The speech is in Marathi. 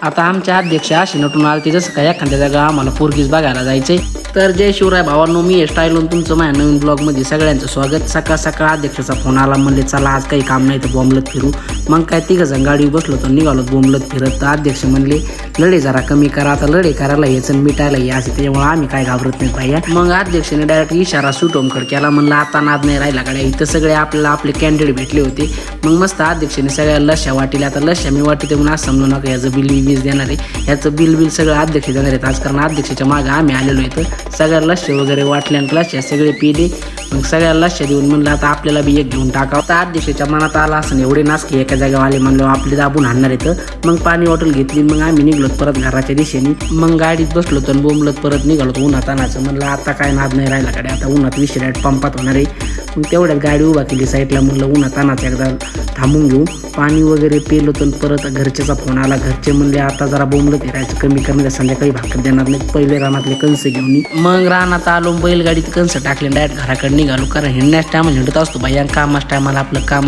आता आमच्या अध्यक्ष अशी नटून आलते जसं काय एखाद्या जागा आम्हाला पोरगीज बघायला जायचंय. तर जय शिवराय भावांनो, मी स्टाईलून तुमचं माझ्या नवीन ब्लॉगमध्ये सगळ्यांचं स्वागत. सकाळ सकाळ अध्यक्षाचा फोन आला, म्हणले चला आज काही काम नाही तर बोंबलत फिरू. मग काय तिघ जण गाडी बसलो तर निघालो बोंबलत फिरत. तर अध्यक्ष म्हणले लढे जरा कमी करा, आता लढे करायला यायचं मिटायला यायचं, त्याच्यामुळे आम्ही काय घाबरत नाही भैया. मग अध्यक्षाने डायरेक्ट इशारा सुटोमखड केला, म्हणलं आता नाद नाही राहिला गाड्या. इथं सगळे आपल्याला आपले कॅन्डिडेट भेटले होते. मग मस्त अध्यक्षाने सगळ्या लश्या वाटिल्या. आता लश्या मी वाटते म्हणून आज समजू नका याचं बिल वीज देणार आहे, ह्याचं बिल सगळं अध्यक्ष देणार आहेत आज. कारण अध्यक्षाच्या मागे आम्ही आलेलो इथं. सगळ्या लश्या वगैरे वाटल्या आणि लश्या सगळे पिले. मग सगळ्या लश्या देऊन म्हणलं आता आपल्याला बी एक घेऊन टाकावं. तर अध्यक्षाच्या मनात आला असं एवढे नासकी एका जागेवर आले, म्हणलं आपले दाबून आणणार येतं. मग पाणी बॉटल घेतली, मग आम्ही निघलो परत घराच्या दिशेने. मग गाडीत बसलो तर बोंबलत परत निघालो उन्हात आणायचं. म्हणलं आता काय नाद नाही राहिला गाडी, आता उन्हात विषय पंपात होणार आहे. मग तेवढ्यात गाडी उभा केली साईडला. म्हणलं उन्हात आणायचं एकदा थांबून घेऊ. पाणी वगैरे पेलो तर परत घरच्याचा फोन आला. घरचे म्हणले आता जरा बोंबलत फिरायचं कमी करण्याचं, संध्याकाळी भाकर देणार नाही, पहिले रानातले कणस घेऊन ये. मग रानात आलो, बैलगाडीत कणस टाकले, डायरेक्ट घराकडे निघालो. कारण हिंडण्याच टायमाला हिंडत असतो बाई, कामाच टायमाला आपलं काम